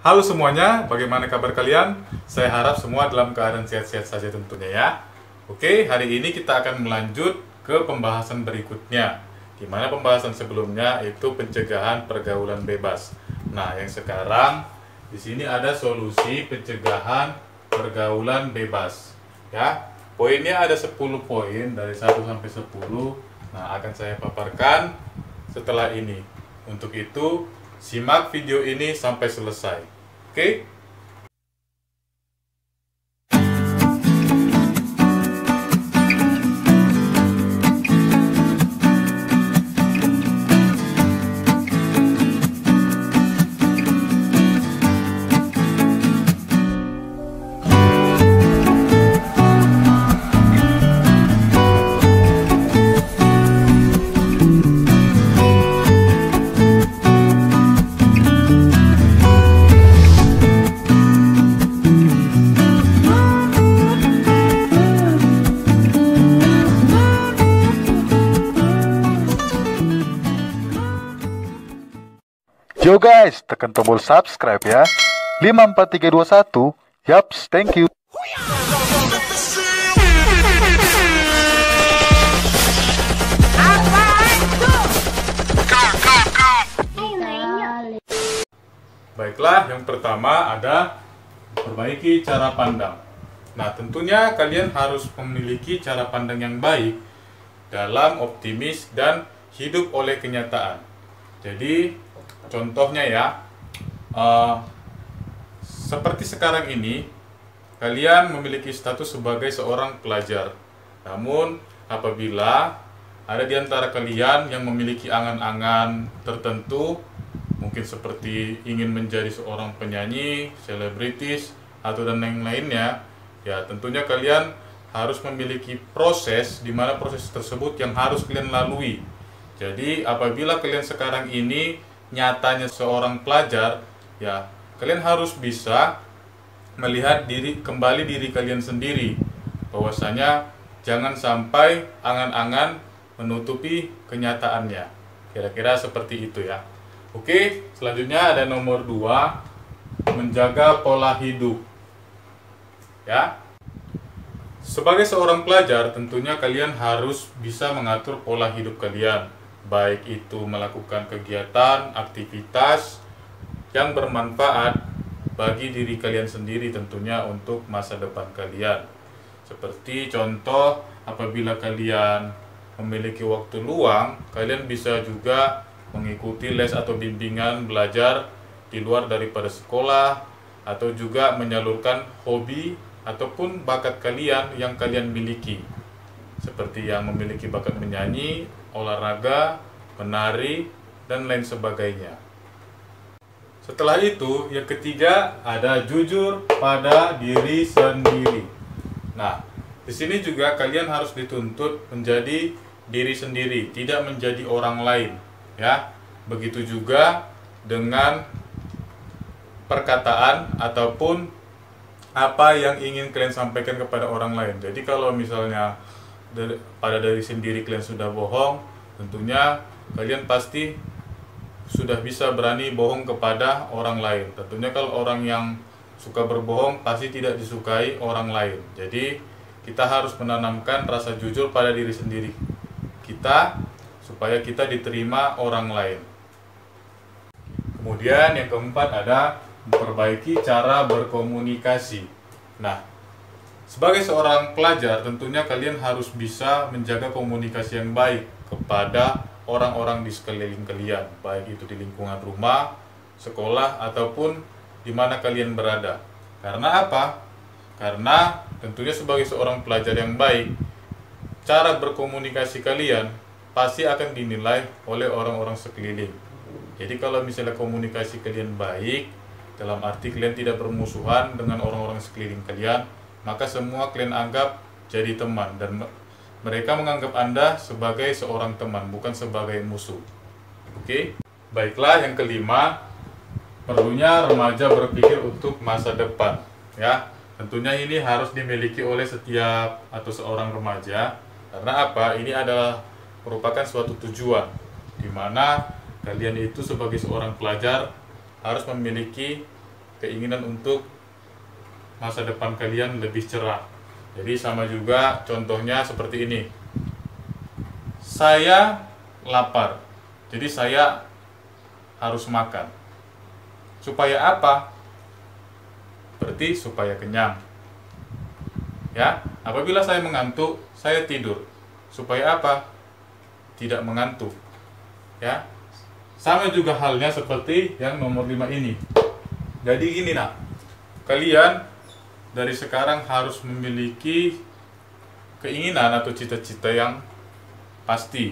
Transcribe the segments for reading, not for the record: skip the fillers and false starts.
Halo semuanya, bagaimana kabar kalian? Saya harap semua dalam keadaan sehat-sehat saja tentunya ya. Oke, hari ini kita akan melanjut ke pembahasan berikutnya. Di mana pembahasan sebelumnya itu pencegahan pergaulan bebas. Nah, yang sekarang di sini ada solusi pencegahan pergaulan bebas. Ya, poinnya ada 10 poin dari 1 sampai 10. Nah, akan saya paparkan setelah ini. Untuk itu, simak video ini sampai selesai. Oke? Yo guys, tekan tombol subscribe ya. 54321. Yaps, thank you. Baiklah, yang pertama ada perbaiki cara pandang. Nah, tentunya kalian harus memiliki cara pandang yang baik dalam optimis dan hidup oleh kenyataan. Jadi, contohnya ya, seperti sekarang ini, kalian memiliki status sebagai seorang pelajar. Namun, apabila ada di antara kalian yang memiliki angan-angan tertentu, mungkin seperti ingin menjadi seorang penyanyi, selebritis, atau dan lain-lainnya, ya tentunya kalian harus memiliki proses, di mana proses tersebut yang harus kalian lalui. Jadi, apabila kalian sekarang ini nyatanya seorang pelajar, ya kalian harus bisa melihat kembali diri kalian sendiri, bahwasanya jangan sampai angan-angan menutupi kenyataannya. Kira-kira seperti itu ya. Oke, selanjutnya ada nomor 2, menjaga pola hidup. Ya. Sebagai seorang pelajar, tentunya kalian harus bisa mengatur pola hidup kalian, baik itu melakukan kegiatan, aktivitas yang bermanfaat bagi diri kalian sendiri tentunya untuk masa depan kalian. Seperti contoh, apabila kalian memiliki waktu luang, kalian bisa juga mengikuti les atau bimbingan belajar di luar daripada sekolah, atau juga menyalurkan hobi ataupun bakat kalian yang kalian miliki, seperti yang memiliki bakat menyanyi, olahraga, menari, dan lain sebagainya. Setelah itu, yang ketiga ada jujur pada diri sendiri. Nah, di sini juga kalian harus dituntut menjadi diri sendiri, tidak menjadi orang lain, ya. Begitu juga dengan perkataan ataupun apa yang ingin kalian sampaikan kepada orang lain. Jadi kalau misalnya pada diri sendiri kalian sudah bohong, tentunya kalian pasti sudah bisa berani bohong kepada orang lain. Tentunya kalau orang yang suka berbohong pasti tidak disukai orang lain. Jadi kita harus menanamkan rasa jujur pada diri sendiri kita supaya kita diterima orang lain. Kemudian yang keempat ada memperbaiki cara berkomunikasi. Nah, sebagai seorang pelajar tentunya kalian harus bisa menjaga komunikasi yang baik kepada orang-orang di sekeliling kalian, baik itu di lingkungan rumah, sekolah, ataupun di mana kalian berada. Karena apa? Karena tentunya sebagai seorang pelajar yang baik, cara berkomunikasi kalian pasti akan dinilai oleh orang-orang sekeliling. Jadi kalau misalnya komunikasi kalian baik, dalam arti kalian tidak bermusuhan dengan orang-orang sekeliling kalian, maka semua kalian anggap jadi teman, dan mereka menganggap Anda sebagai seorang teman, bukan sebagai musuh. Oke? Baiklah, yang kelima, perlunya remaja berpikir untuk masa depan. Ya, tentunya ini harus dimiliki oleh setiap atau seorang remaja. Karena apa? Ini adalah merupakan suatu tujuan, di mana kalian itu sebagai seorang pelajar harus memiliki keinginan untuk masa depan kalian lebih cerah. Jadi sama juga contohnya seperti ini. Saya lapar, jadi saya harus makan. Supaya apa? Berarti supaya kenyang. Ya, apabila saya mengantuk, saya tidur. Supaya apa? Tidak mengantuk. Ya. Sama juga halnya seperti yang nomor 5 ini. Jadi gini nak, kalian dari sekarang harus memiliki keinginan atau cita-cita yang pasti.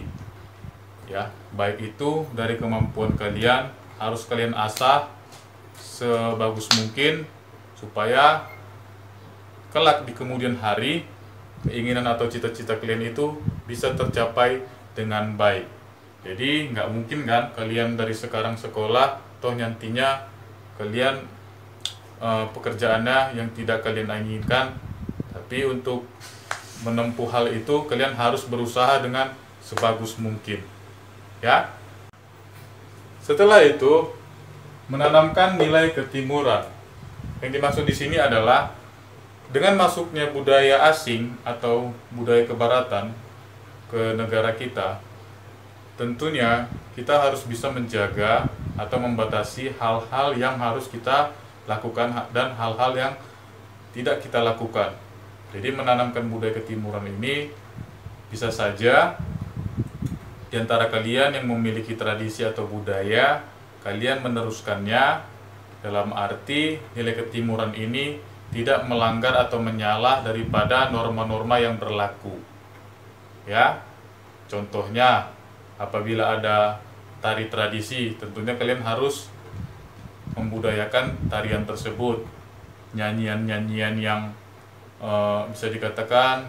Ya, baik itu dari kemampuan kalian, harus kalian asah sebagus mungkin supaya kelak di kemudian hari keinginan atau cita-cita kalian itu bisa tercapai dengan baik. Jadi nggak mungkin kan kalian dari sekarang sekolah toh nantinya kalian pekerjaannya yang tidak kalian inginkan. Tapi untuk menempuh hal itu kalian harus berusaha dengan sebagus mungkin. Ya. Setelah itu menanamkan nilai ketimuran. Yang dimaksud di sini adalah dengan masuknya budaya asing atau budaya kebaratan ke negara kita, tentunya kita harus bisa menjaga atau membatasi hal-hal yang harus kita lakukan dan hal-hal yang tidak kita lakukan. Jadi menanamkan budaya ketimuran ini bisa saja di antara kalian yang memiliki tradisi atau budaya, kalian meneruskannya dalam arti nilai ketimuran ini tidak melanggar atau menyalah daripada norma-norma yang berlaku. Ya, contohnya apabila ada tari tradisi, tentunya kalian harus membudayakan tarian tersebut, nyanyian-nyanyian yang bisa dikatakan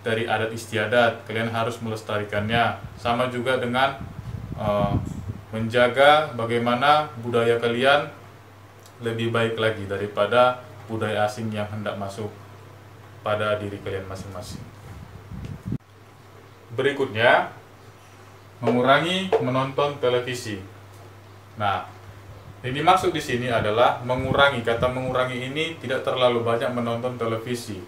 dari adat istiadat, kalian harus melestarikannya. Sama juga dengan menjaga bagaimana budaya kalian lebih baik lagi daripada budaya asing yang hendak masuk pada diri kalian masing-masing. Berikutnya, mengurangi menonton televisi. Nah, yang dimaksud di sini adalah mengurangi. Kata mengurangi ini tidak terlalu banyak menonton televisi.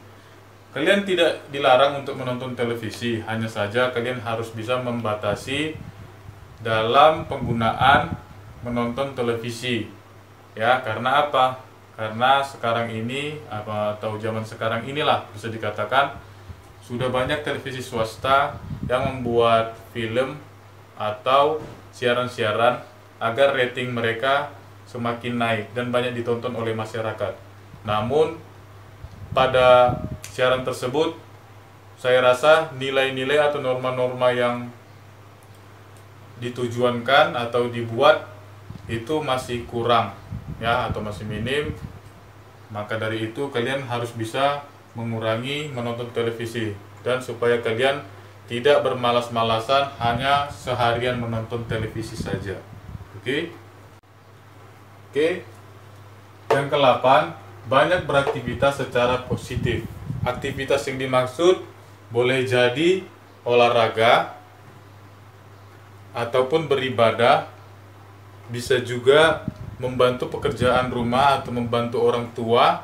Kalian tidak dilarang untuk menonton televisi, hanya saja kalian harus bisa membatasi dalam penggunaan menonton televisi. Ya, karena apa? Karena sekarang ini atau zaman sekarang inilah bisa dikatakan sudah banyak televisi swasta yang membuat film atau siaran-siaran agar rating mereka semakin naik dan banyak ditonton oleh masyarakat. Namun pada siaran tersebut saya rasa nilai-nilai atau norma-norma yang ditujuankan atau dibuat itu masih kurang ya, atau masih minim. Maka dari itu kalian harus bisa mengurangi menonton televisi, dan supaya kalian tidak bermalas-malasan hanya seharian menonton televisi saja. Oke. Yang ke-8, banyak beraktivitas secara positif. Aktivitas yang dimaksud boleh jadi olahraga ataupun beribadah, bisa juga membantu pekerjaan rumah atau membantu orang tua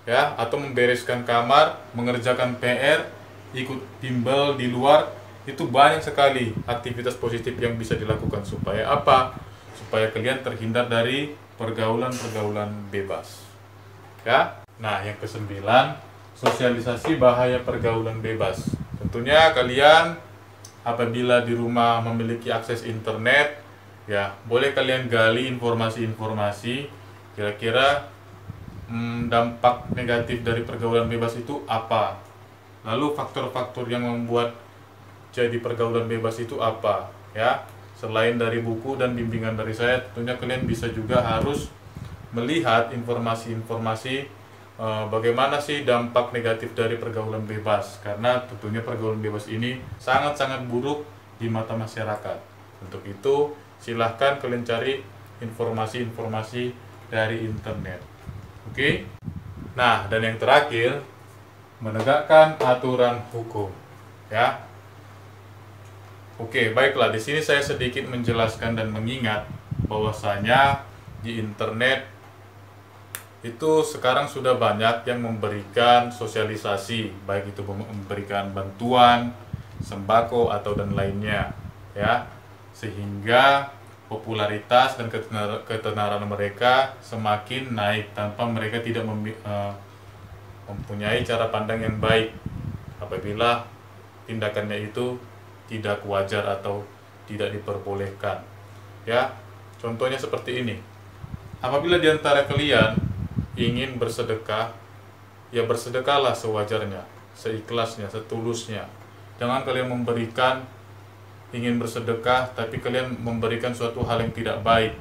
ya, atau membereskan kamar, mengerjakan PR, ikut bimbel di luar. Itu banyak sekali aktivitas positif yang bisa dilakukan. Supaya apa? Supaya kalian terhindar dari pergaulan-pergaulan bebas ya. Nah, yang ke-9, sosialisasi bahaya pergaulan bebas. Tentunya kalian apabila di rumah memiliki akses internet, ya boleh kalian gali informasi-informasi kira-kira dampak negatif dari pergaulan bebas itu apa, lalu faktor-faktor yang membuat jadi pergaulan bebas itu apa ya. Selain dari buku dan bimbingan dari saya, tentunya kalian bisa juga harus melihat informasi-informasi bagaimana sih dampak negatif dari pergaulan bebas, karena tentunya pergaulan bebas ini sangat-sangat buruk di mata masyarakat. Untuk itu silahkan kalian cari informasi-informasi dari internet. Oke. Nah, dan yang terakhir, menegakkan aturan hukum ya. Oke, baiklah, di sini saya sedikit menjelaskan dan mengingat bahwasanya di internet itu sekarang sudah banyak yang memberikan sosialisasi, baik itu memberikan bantuan, sembako atau dan lainnya, ya, sehingga popularitas dan ketenaran mereka semakin naik tanpa mereka tidak mempunyai cara pandang yang baik apabila tindakannya itu tidak wajar atau tidak diperbolehkan. Ya, contohnya seperti ini. Apabila di antara kalian ingin bersedekah, ya bersedekahlah sewajarnya, seikhlasnya, setulusnya. Jangan kalian memberikan, ingin bersedekah tapi kalian memberikan suatu hal yang tidak baik,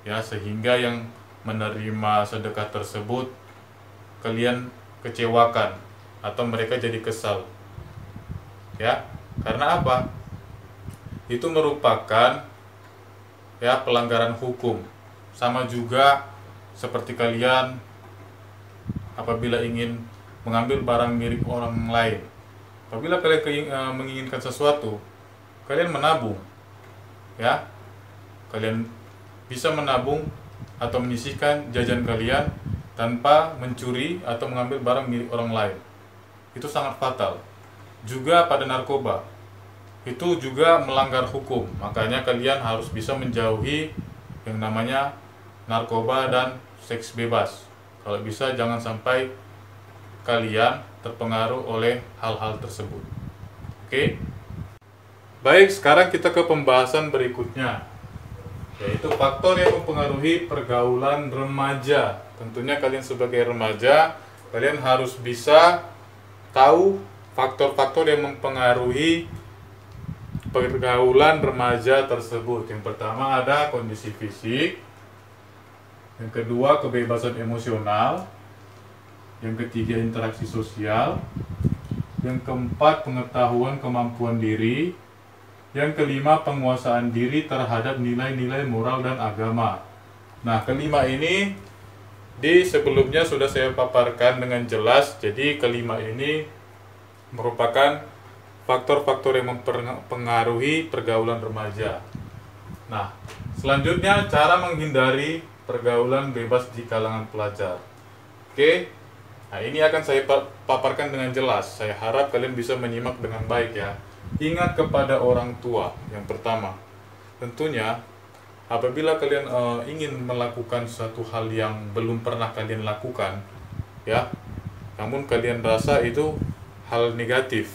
ya, sehingga yang menerima sedekah tersebut kalian kecewakan atau mereka jadi kesal. Ya, karena apa? Itu merupakan, ya, pelanggaran hukum. Sama juga seperti kalian apabila ingin mengambil barang milik orang lain. Apabila kalian menginginkan sesuatu, kalian menabung. Ya. Kalian bisa menabung atau menyisihkan jajan kalian tanpa mencuri atau mengambil barang milik orang lain. Itu sangat fatal. Juga pada narkoba, itu juga melanggar hukum. Makanya kalian harus bisa menjauhi yang namanya narkoba dan seks bebas. Kalau bisa jangan sampai kalian terpengaruh oleh hal-hal tersebut. Oke? Baik, sekarang kita ke pembahasan berikutnya, yaitu faktor yang mempengaruhi pergaulan remaja. Tentunya kalian sebagai remaja, kalian harus bisa tahu faktor-faktor yang mempengaruhi pergaulan remaja tersebut. Yang pertama ada kondisi fisik, yang kedua kebebasan emosional, yang ketiga interaksi sosial, yang keempat pengetahuan kemampuan diri, yang kelima penguasaan diri terhadap nilai-nilai moral dan agama. Nah, kelima ini di sebelumnya sudah saya paparkan dengan jelas. Jadi kelima ini merupakan faktor-faktor yang mempengaruhi pergaulan remaja. Nah, selanjutnya cara menghindari pergaulan bebas di kalangan pelajar. Oke, nah ini akan saya paparkan dengan jelas. Saya harap kalian bisa menyimak dengan baik ya. Ingat kepada orang tua yang pertama. Tentunya apabila kalian ingin melakukan suatu hal yang belum pernah kalian lakukan, ya, namun kalian rasa itu hal negatif.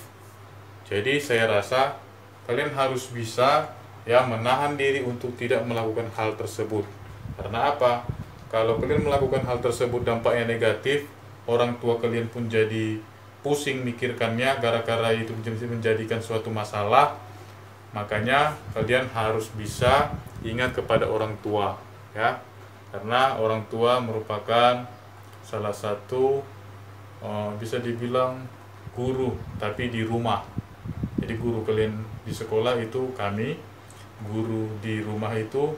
Jadi saya rasa kalian harus bisa, ya, menahan diri untuk tidak melakukan hal tersebut. Karena apa? Kalau kalian melakukan hal tersebut dampaknya negatif, orang tua kalian pun jadi pusing mikirkannya gara-gara itu menjadikan suatu masalah. Makanya kalian harus bisa ingat kepada orang tua, ya. Karena orang tua merupakan salah satu bisa dibilang guru tapi di rumah. Jadi guru kalian di sekolah itu kami, guru di rumah itu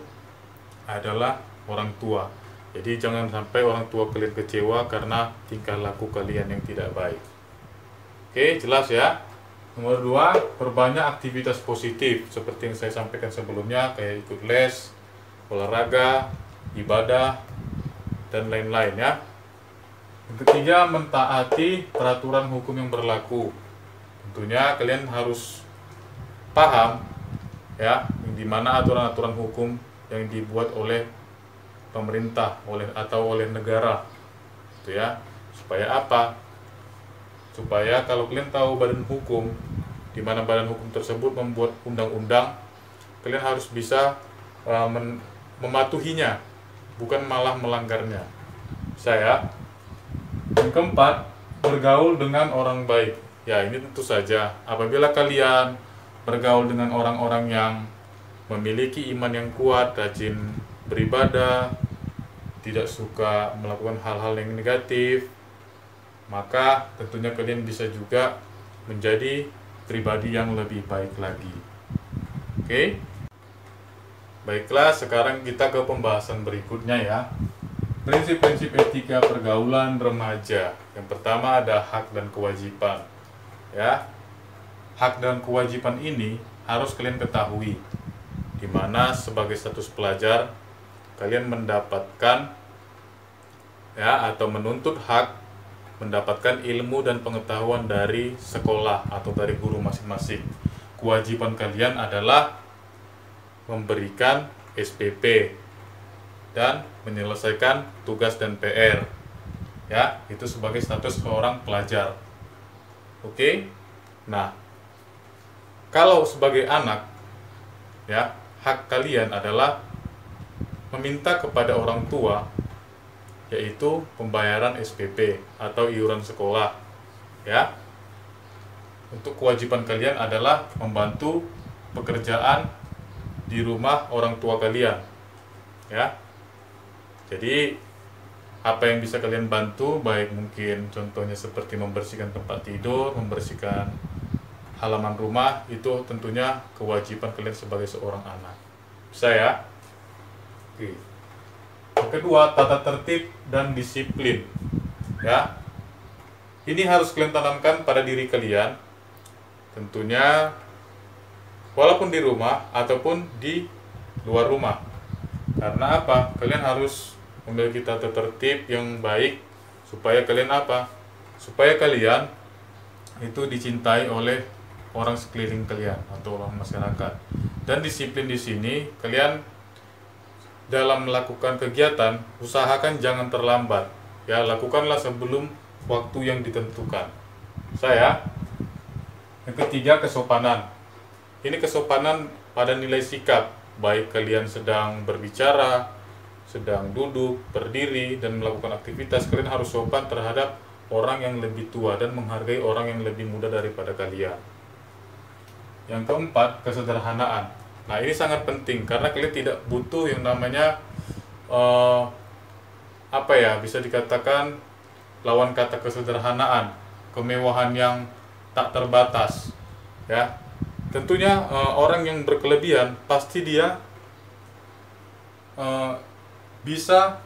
adalah orang tua. Jadi jangan sampai orang tua kalian kecewa karena tingkah laku kalian yang tidak baik. Oke, jelas ya. Nomor 2, perbanyak aktivitas positif seperti yang saya sampaikan sebelumnya, kayak ikut les, olahraga, ibadah, dan lain-lain ya. Yang ketiga, mentaati peraturan hukum yang berlaku. Tentunya kalian harus paham, ya, di mana aturan-aturan hukum yang dibuat oleh pemerintah, oleh negara, gitu ya. Supaya apa? Supaya kalau kalian tahu badan hukum, di mana badan hukum tersebut membuat undang-undang, kalian harus bisa mematuhinya, bukan malah melanggarnya. Saya. Yang keempat, bergaul dengan orang baik. Ya, ini tentu saja apabila kalian bergaul dengan orang-orang yang memiliki iman yang kuat, rajin beribadah, tidak suka melakukan hal-hal yang negatif, maka tentunya kalian bisa juga menjadi pribadi yang lebih baik lagi. Oke? Baiklah, sekarang kita ke pembahasan berikutnya ya. Prinsip-prinsip etika pergaulan remaja. Yang pertama ada hak dan kewajiban. Ya. Hak dan kewajiban ini harus kalian ketahui. Di mana sebagai status pelajar kalian mendapatkan ya, atau menuntut hak mendapatkan ilmu dan pengetahuan dari sekolah atau dari guru masing-masing. Kewajiban kalian adalah memberikan SPP dan menyelesaikan tugas dan PR. Ya, itu sebagai status seorang pelajar. Oke. Nah, kalau sebagai anak, ya, hak kalian adalah meminta kepada orang tua, yaitu pembayaran SPP atau iuran sekolah. Ya. Untuk kewajiban kalian adalah membantu pekerjaan di rumah orang tua kalian. Ya. Jadi apa yang bisa kalian bantu, baik mungkin contohnya seperti membersihkan tempat tidur, membersihkan halaman rumah, itu tentunya kewajiban kalian sebagai seorang anak. Bisa ya? Oke. Yang kedua, tata tertib dan disiplin. Ya. Ini harus kalian tanamkan pada diri kalian. Tentunya walaupun di rumah ataupun di luar rumah. Karena apa? Kalian harus memiliki tata tertib yang baik supaya kalian apa? Supaya kalian itu dicintai oleh orang sekeliling kalian atau orang masyarakat. Dan disiplin di sini, kalian dalam melakukan kegiatan usahakan jangan terlambat. Ya, lakukanlah sebelum waktu yang ditentukan. Saya. Yang ketiga, kesopanan. Ini kesopanan pada nilai sikap, baik kalian sedang berbicara, sedang duduk, berdiri, dan melakukan aktivitas, kalian harus sopan terhadap orang yang lebih tua dan menghargai orang yang lebih muda daripada kalian. Yang keempat, kesederhanaan. Nah, ini sangat penting karena kalian tidak butuh yang namanya bisa dikatakan lawan kata kesederhanaan, kemewahan yang tak terbatas. Ya, tentunya orang yang berkelebihan pasti dia bisa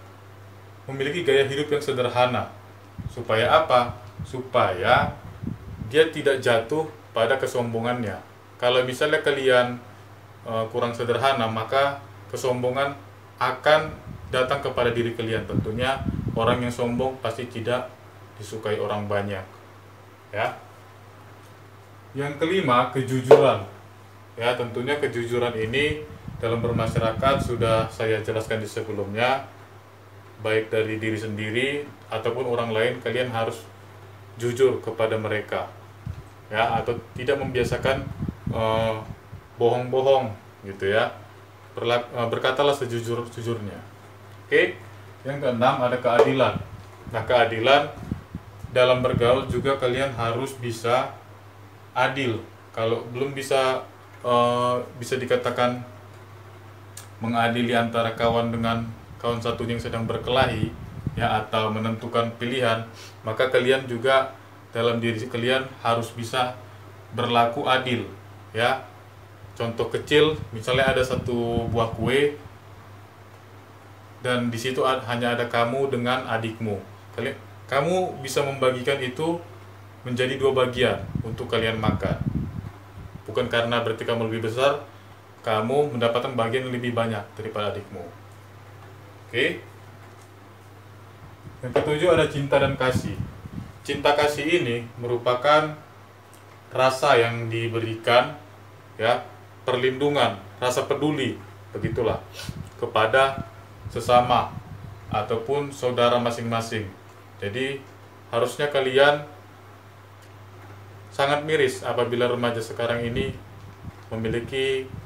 memiliki gaya hidup yang sederhana. Supaya apa? Supaya dia tidak jatuh pada kesombongannya. Kalau misalnya kalian kurang sederhana, maka kesombongan akan datang kepada diri kalian. Tentunya orang yang sombong pasti tidak disukai orang banyak. Ya. Yang kelima, kejujuran. Ya, tentunya kejujuran ini dalam bermasyarakat sudah saya jelaskan di sebelumnya, baik dari diri sendiri ataupun orang lain, kalian harus jujur kepada mereka, ya, atau tidak membiasakan bohong-bohong gitu ya. Berkatalah sejujur-jujurnya. Oke. Yang keenam, ada keadilan. Nah, keadilan dalam bergaul juga kalian harus bisa adil. Kalau belum bisa dikatakan mengadili antara kawan dengan kawan satunya yang sedang berkelahi, ya, atau menentukan pilihan, maka kalian juga dalam diri kalian harus bisa berlaku adil, ya. Contoh kecil, misalnya ada satu buah kue dan di situ hanya ada kamu dengan adikmu. Kamu bisa membagikan itu menjadi 2 bagian untuk kalian makan. Bukan karena berarti kamu lebih besar, kamu mendapatkan bagian yang lebih banyak daripada adikmu. Oke. Yang ketujuh, ada cinta dan kasih. Cinta kasih ini merupakan rasa yang diberikan, ya, perlindungan, rasa peduli, begitulah, kepada sesama ataupun saudara masing-masing. Jadi harusnya kalian sangat miris apabila remaja sekarang ini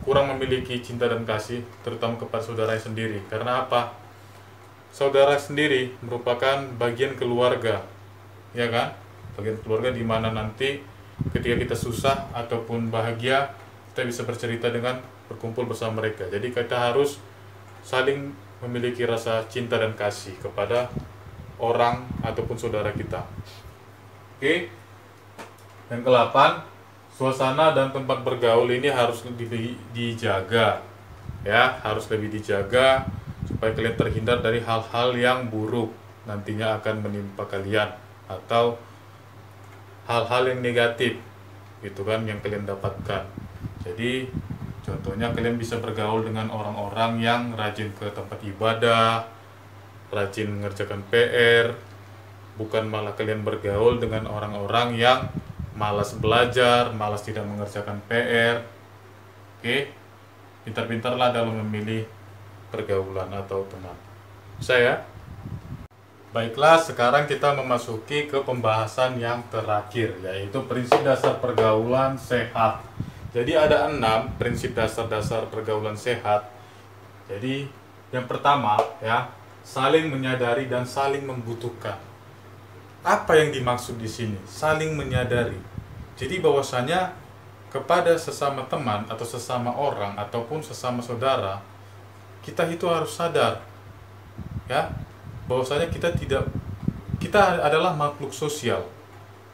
kurang memiliki cinta dan kasih, terutama kepada saudaranya sendiri. Karena apa? Saudara sendiri merupakan bagian keluarga, ya kan? Bagian keluarga di mana nanti ketika kita susah ataupun bahagia, kita bisa bercerita dengan berkumpul bersama mereka. Jadi kita harus saling memiliki rasa cinta dan kasih kepada orang ataupun saudara kita. Oke. Yang ke-8, suasana dan tempat bergaul ini harus lebih dijaga, ya, harus lebih dijaga supaya kalian terhindar dari hal-hal yang buruk nantinya akan menimpa kalian atau hal-hal yang negatif, gitu kan, yang kalian dapatkan. Jadi contohnya kalian bisa bergaul dengan orang-orang yang rajin ke tempat ibadah rajin mengerjakan PR, bukan malah kalian bergaul dengan orang-orang yang malas belajar, malas tidak mengerjakan PR. Oke, pintar-pintarlah dalam memilih pergaulan atau teman. Saya. Baiklah, sekarang kita memasuki ke pembahasan yang terakhir, yaitu prinsip dasar pergaulan sehat. Jadi ada 6 prinsip dasar pergaulan sehat. Jadi yang pertama ya, saling menyadari dan saling membutuhkan. Apa yang dimaksud di sini? Saling menyadari. Jadi bahwasanya kepada sesama teman atau sesama orang ataupun sesama saudara, kita itu harus sadar ya, bahwasanya kita adalah makhluk sosial.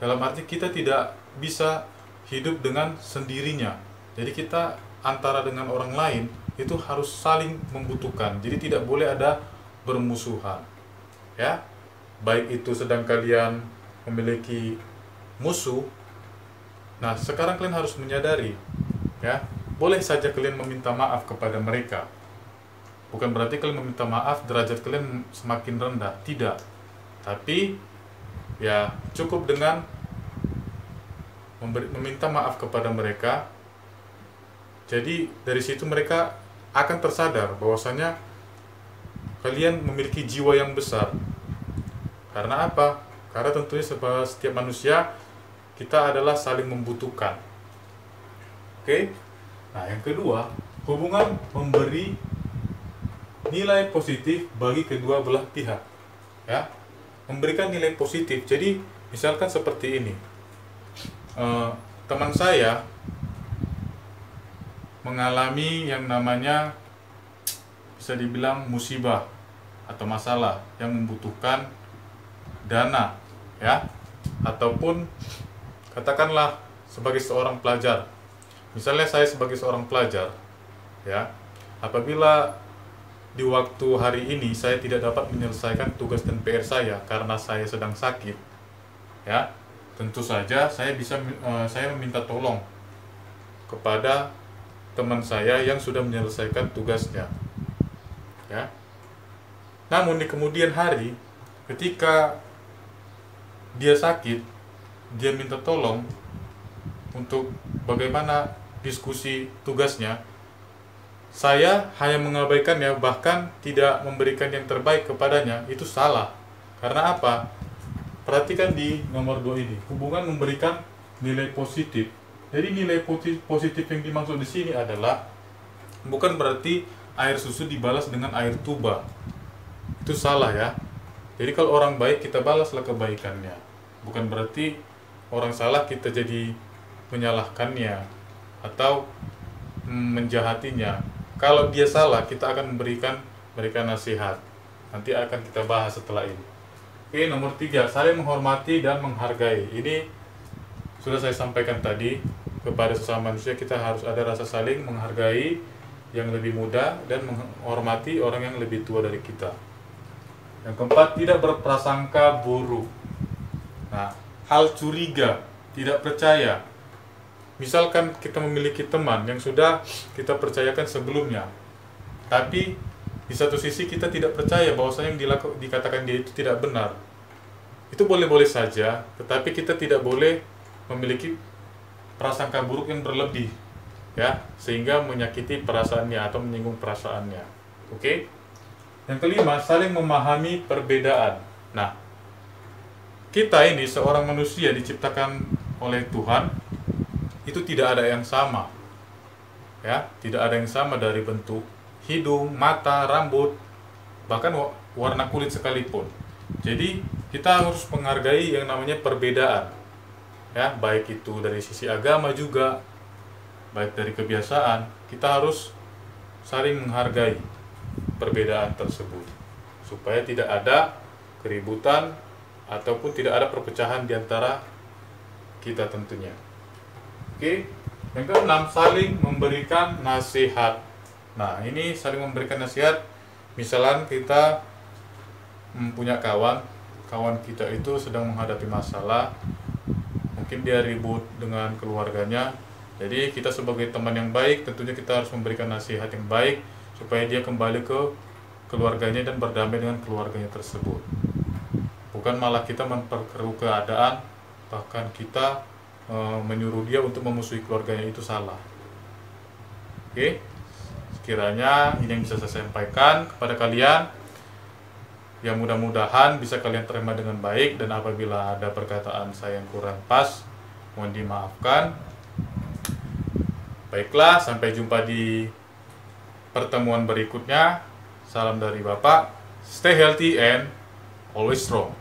Dalam arti kita tidak bisa hidup dengan sendirinya. Jadi kita antara dengan orang lain itu harus saling membutuhkan. Jadi tidak boleh ada bermusuhan. Ya. Baik itu sedang kalian memiliki musuh. Nah, sekarang kalian harus menyadari, ya. Boleh saja kalian meminta maaf kepada mereka. Bukan berarti kalian meminta maaf derajat kalian semakin rendah, tidak. Tapi ya cukup dengan meminta maaf kepada mereka. Jadi dari situ mereka akan tersadar bahwasanya kalian memiliki jiwa yang besar. Karena apa? Karena tentunya setiap manusia kita adalah saling membutuhkan. Oke? Nah, yang kedua, hubungan memberi nilai positif bagi kedua belah pihak. Ya. Memberikan nilai positif. Jadi, misalkan seperti ini. Teman saya mengalami yang namanya bisa dibilang musibah atau masalah yang membutuhkan dana, ya, ataupun katakanlah sebagai seorang pelajar. Misalnya saya sebagai seorang pelajar, ya, apabila di waktu hari ini saya tidak dapat menyelesaikan tugas dan PR saya karena saya sedang sakit, ya, tentu saja saya meminta tolong kepada teman saya yang sudah menyelesaikan tugasnya, ya. Namun di kemudian hari, ketika dia sakit, dia minta tolong untuk bagaimana diskusi tugasnya, saya hanya mengabaikannya, bahkan tidak memberikan yang terbaik kepadanya. Itu salah. Karena apa? Perhatikan di nomor 2 ini, hubungan memberikan nilai positif. Jadi nilai positif yang dimaksud di sini adalah bukan berarti air susu dibalas dengan air tuba. Itu salah ya. Jadi kalau orang baik kita balaslah kebaikannya. Bukan berarti orang salah kita jadi menyalahkannya atau menjahatinya. Kalau dia salah, kita akan memberikan nasihat. Nanti akan kita bahas setelah ini. Oke, nomor 3, saling menghormati dan menghargai. Ini sudah saya sampaikan tadi, kepada sesama manusia kita harus ada rasa saling menghargai yang lebih muda dan menghormati orang yang lebih tua dari kita. Yang keempat, tidak berprasangka buruk. Nah, hal curiga, tidak percaya. Misalkan kita memiliki teman yang sudah kita percayakan sebelumnya, tapi di satu sisi kita tidak percaya bahwasanya yang dikatakan dia itu tidak benar. Itu boleh-boleh saja, tetapi kita tidak boleh memiliki prasangka buruk yang berlebih, ya, sehingga menyakiti perasaannya atau menyinggung perasaannya. Oke? Yang kelima, saling memahami perbedaan. Nah, kita ini seorang manusia diciptakan oleh Tuhan, itu tidak ada yang sama. Ya, tidak ada yang sama dari bentuk hidung, mata, rambut, bahkan warna kulit sekalipun. Jadi, kita harus menghargai yang namanya perbedaan. Ya, baik itu dari sisi agama juga, baik dari kebiasaan, kita harus saling menghargai perbedaan tersebut supaya tidak ada keributan ataupun tidak ada perpecahan di antara kita tentunya. Oke, yang keenam, saling memberikan nasihat. Nah, ini saling memberikan nasihat. Misalnya kita punya kawan kita itu sedang menghadapi masalah, mungkin dia ribut dengan keluarganya. Jadi kita sebagai teman yang baik tentunya kita harus memberikan nasihat yang baik supaya dia kembali ke keluarganya dan berdamai dengan keluarganya tersebut. Bukan malah kita memperkeruh keadaan, bahkan kita menyuruh dia untuk memusuhi keluarganya, itu salah. Oke, sekiranya ini yang bisa saya sampaikan kepada kalian. Ya mudah-mudahan bisa kalian terima dengan baik, dan apabila ada perkataan saya yang kurang pas, mohon dimaafkan. Baiklah, sampai jumpa di pertemuan berikutnya. Salam dari Bapak. Stay healthy and always strong.